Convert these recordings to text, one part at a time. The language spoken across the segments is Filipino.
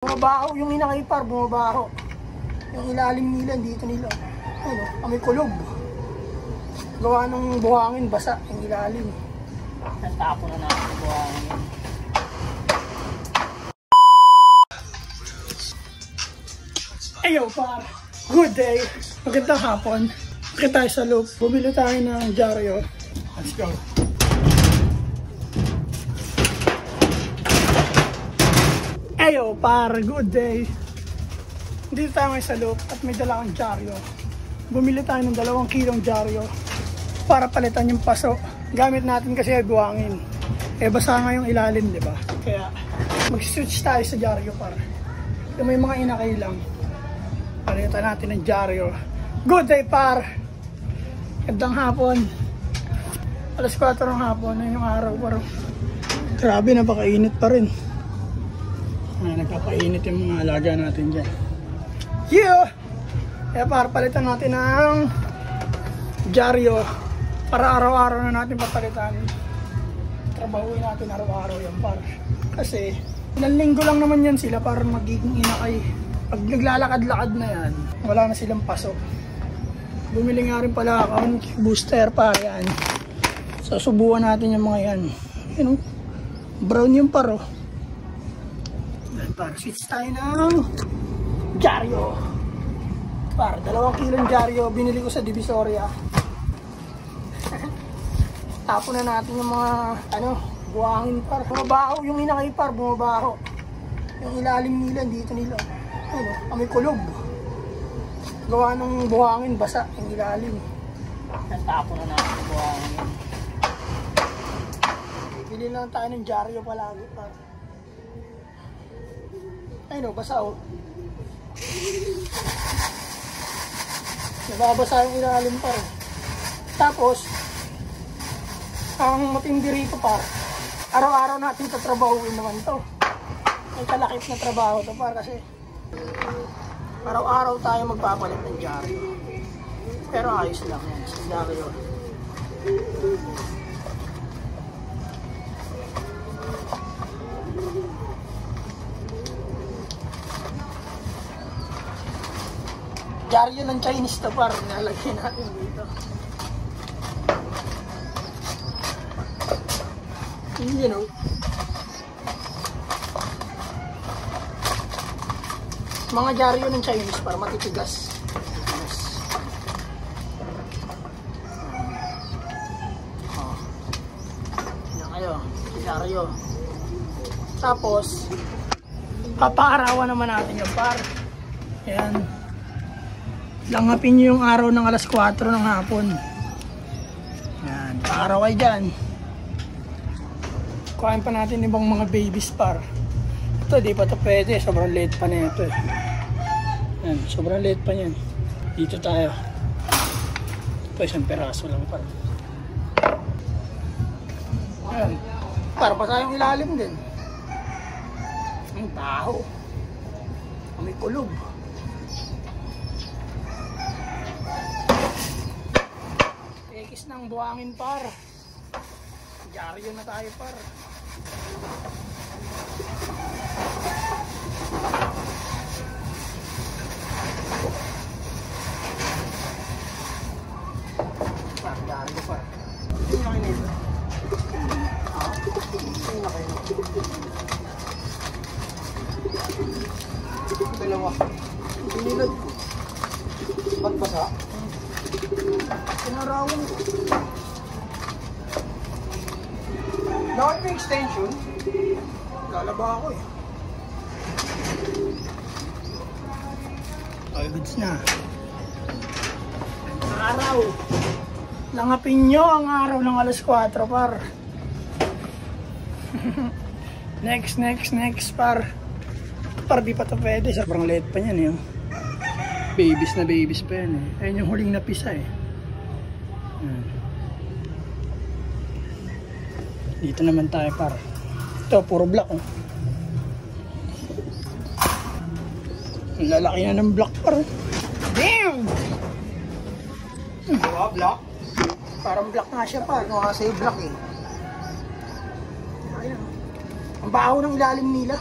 Bumabaho yung inakay par, bumabaho. Yung ilalim nila, dito nila. Ano, kami kulog. Gawa ng buhangin, basa yung ilalim. Natapo na natin yung buhangin. Ayo par, good day. Magandang hapon. Bakit tayo sa loop? Bumili tayo ng dyaryo. Let's go. Ayo par, good day. Dito tayo ngayon sa loop at may dala akong dyaryo. Bumili tayo ng 2 kilong dyaryo para palitan yung paso. Gamit natin kasi ay buhangin. Basa nga yung ilalim, di ba? Kaya mag-switch tayo sa dyaryo par. Kung may mga inakay lang, palitan natin ng dyaryo. Good day par! Gandang hapon. Alas 4 ng hapon na yung araw par. Grabe, napakainit pa rin. Nagpapainit yung mga alaga natin dyan. Yeah! Kaya par, palitan natin ng dyaryo para araw-araw na natin papalitan. Trabahuin natin araw-araw yan par. Kasi ilang linggo lang naman yan sila para magiging inakay. Pag naglalakad-lakad na yan, wala na silang paso. Bumili nga rin pala ako ng booster pa yan. Susubukan natin yung mga yan. You know, brown yung paro. Para switch tayo ng dyaryo. Para 2 kilong dyaryo binili ko sa Divisoria. Tapo na natin yung mga buhangin par. Bumabaho yung inakay par, bumabaho. Yung ilalim nila, dito nila. Ano, kami kulog. Gawa ng buhangin, basa yung ilalim. Natapo na natin yung buhangin. Bili lang tayo ng dyaryo palagi par. Ay no, basa oh. Nababasa yung ilalim par. Tapos, ang matindi rito par, araw-araw natin tatrabahuin naman to. May kalakip na trabaho to par kasi araw-araw tayo magpapalit ng dyaryo. Pero ayos lang yan sa dyaryo. Dyaryo ng Chinese to par, nalagay natin dito. You know, mga dyaryo ng Chinese par, matitigas. Yan kayo, dyaryo. Tapos papaarawan naman natin yung par. Ayan. Langapin nyo yung araw ng alas 4 ng hapon. Yan, paaraw ay dyan. Kuhain pa natin ibang mga babies par. Ito, di pa ito pwede. Sobrang late pa na ito eh. Yan, sobrang late pa yan. Dito tayo. Ito, isang peraso lang par. Yan. Para pa tayong ilalim din. Ang baho. May kulog. Tekis ng buhangin par. Dyaryo na tayo par. Par, dyaryo par. Hindi na kayo nito. Hindi na kayo. Dalawa. Binilad ko. Ba't basa? Pinarawan ko. Nakit yung extension. Lalaba ako eh. All goods na. Araw. Langapin nyo ang araw ng alas 4 par. Next par. Par di pa ito pwede. Sobrang late pa yan eh. Babies na babies pa yan eh. Ayun yung huling napisa eh. Dito naman tayo par. Ito puro black oh. Ang lalaki na ng black par. Damn! Black? Parang black nga siya par. No, kasi black eh. Ayan. Ang baho ng ilalim nila.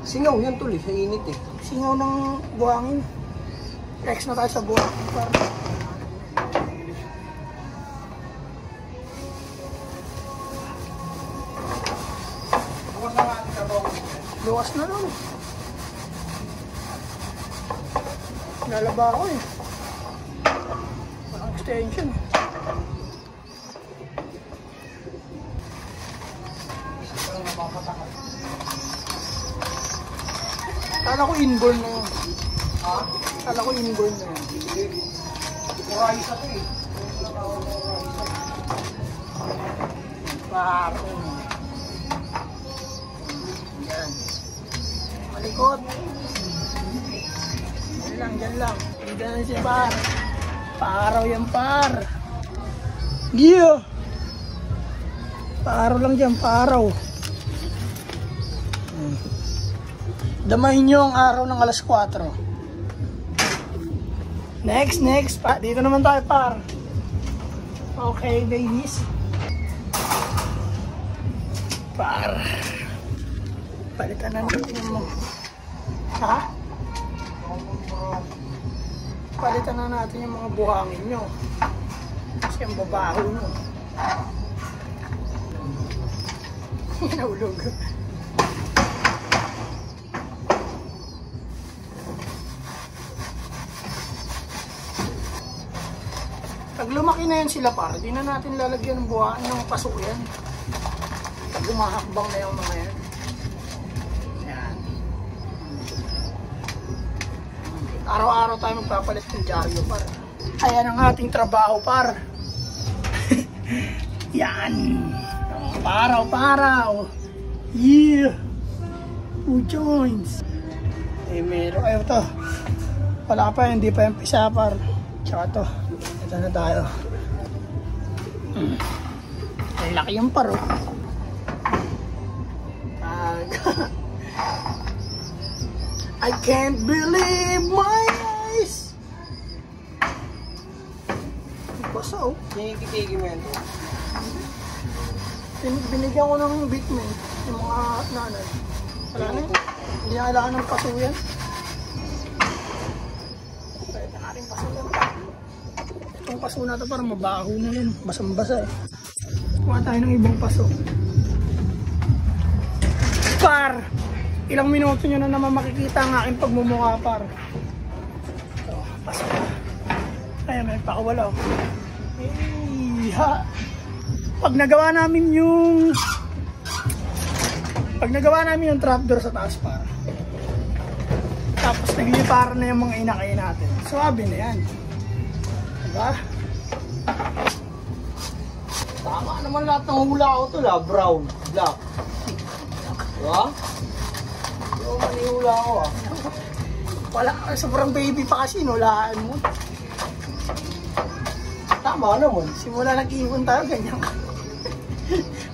Singaw yan tol eh, sa init eh. Singaw ng buhangin. Next na tayo sa buhangin par. Bukas na natin sa bawang. Luwas na nun. Lalaba ako eh. Walang extension. Kala ko inborn na yun. Ha? Kala ko inborn na yun. Kuray sa to eh. Paro. Yan. Malikot. Dyan lang. Dyan si par. Paraw yan par. Giyo. Paraw lang dyan, paraw. Damahin nyo ang araw ng alas 4. Next. Dito naman tayo par. Okay, babies. Par. Palitan na natin mo. Ha? Palitan na natin yung mga buhangin nyo. Kasi ang babaho nyo. Hinahulog. Pag lumaki na yan sila par, di na natin lalagyan ng buhangin ng pasok yan. Pag humahakbang na yung mga yan. Yan. Araw-araw tayo magpapalit ng dyaryo par. Ayan ang ating trabaho par. Yan. Paraw. Yeah. Who joins? Eh meron. Ayaw to. Wala pa, hindi pa yung pisa par. Tsaka to. Ito na tayo. Ay laki yung paro. I can't believe my eyes. Basa oh. Tinigitigi mo yan to. Binigyan ko ng bitman yung mga nanay. Wala na yun. Hindi na kailangan ng paso yan. Pwede na rin paso yan. Itong paso na ito parang mabaho na yun. Basang-basa eh. Kuha tayo ng ibang paso. Par! Ilang minuto nyo na naman makikita ang aking pagmumukha par. Ito, paso na. Ayan, may pakawala oh. Ha! Pag nagawa namin yung trapdoor sa taas para. Tapos nagliliparan na yung mga inakay natin. Suwabe na yan. Diba? Tama naman lahat ng hula ko to la. Brown, black. Diba? Yung manihula ko ah. Wala, sobrang baby pa kasi, nulaan mo. Tama naman. Simula nag-iipon tayo, ganyan ka.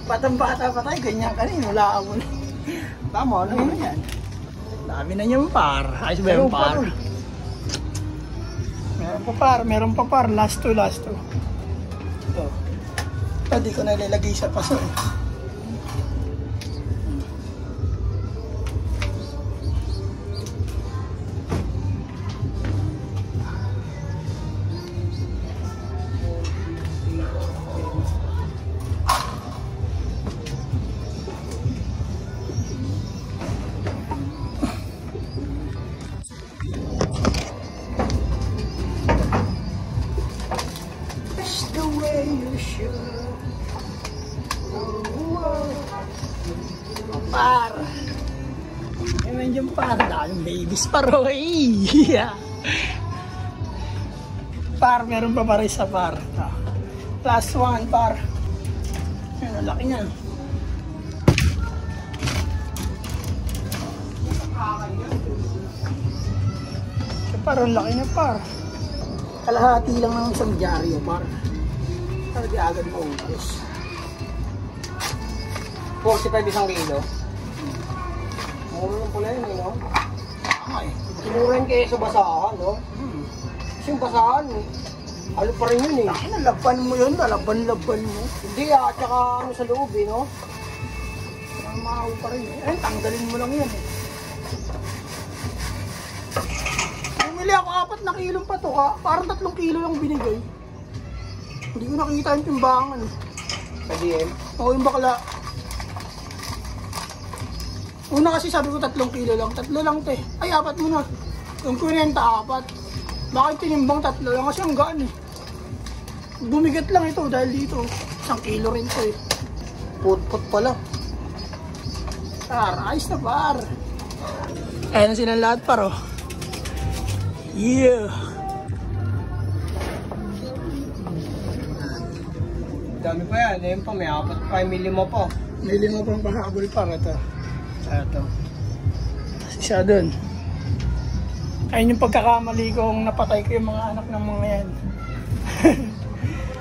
Batang-bata pa tayo, ganyan ka rin, nulaan mo na. Tama naman yan. Dami na niyang par. Ayos ba yung par? Meron pa par. Last two. Ito. Ito, di ko na ilalagay sa paso eh. Par. Ayan yung par. Daming babies par. Yeah. Par. Meron pa pa rin sa par. Last one par. Ayan, ang laki niyan. Par, ang laki na par. Kalahati lang ng isang dyaryo par. Para di agad maubos. 45 isang kilo. Mura lang pala yun eh, no? Ay. Kinura yun kayo sa basahan, no? Kasi yung basahan, ano pa rin yun eh. Ay, nalaban mo yun, nalaban mo. Hindi ah, tsaka ano sa loob eh, no? Parang maaw pa rin eh. Ay, tanggalin mo lang yan eh. na kilong patuka. Parang 3 kilo yung binigay. Hindi ko nakita yung timbangan eh. Sa DM. Oo, yung bakla. Una kasi sabi ko 3 kilo lang. 3 lang te. Ay, 4 mo na. Yung kunenta 4. Bakit tinimbang 3 lang? Kasi ang gaan eh. Bumigat lang ito dahil dito. 1 kilo rin to eh. Put-put pala. Par, ayos na par. Ayan na silang lahat par oh. Yeah. Dami pa yan. Ayun pa, may 4 family mo pa. May 5 pang pahabol par ito. Ito. Isa dun. Ayun yung pagkakamali kong napatay ko yung mga anak ng mga yan.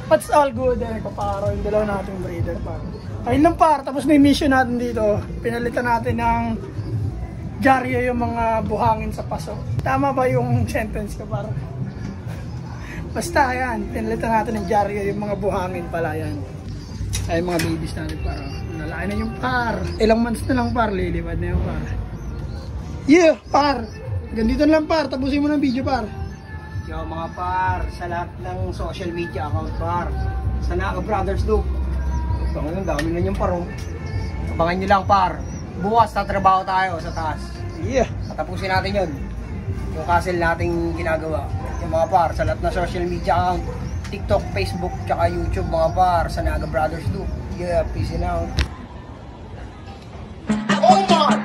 But it's all good eh. Kaparo yung dalawa nating breeder par. Ayun lang par. Tapos may mission natin dito. Pinalitan natin ng dyaryo yung mga buhangin sa paso. Tama ba yung sentence ko par? Basta yan. Pinalitan natin ng dyaryo yung mga buhangin pala yan. Ay mga babies natin par. Nalaki na yung par. Ilang months na lang par. Lilipad na yung par. Yeah par. Ganito na lang par. Tapusin mo ng video par. Yo mga par, sa lahat ng social media account par, sa Naga Brothers Loop. So ngayon, dami na yung paro. Abangan nyo lang par. Bukas tatrabaho tayo sa taas. Yeah. Tatapusin natin yun. Yung castle nating ginagawa. Yung mga par, sa lahat ng social media account, TikTok, Facebook, tsaka YouTube mga par, sa Naga Brothers Loop. Yeah, peace and out. Oh my God!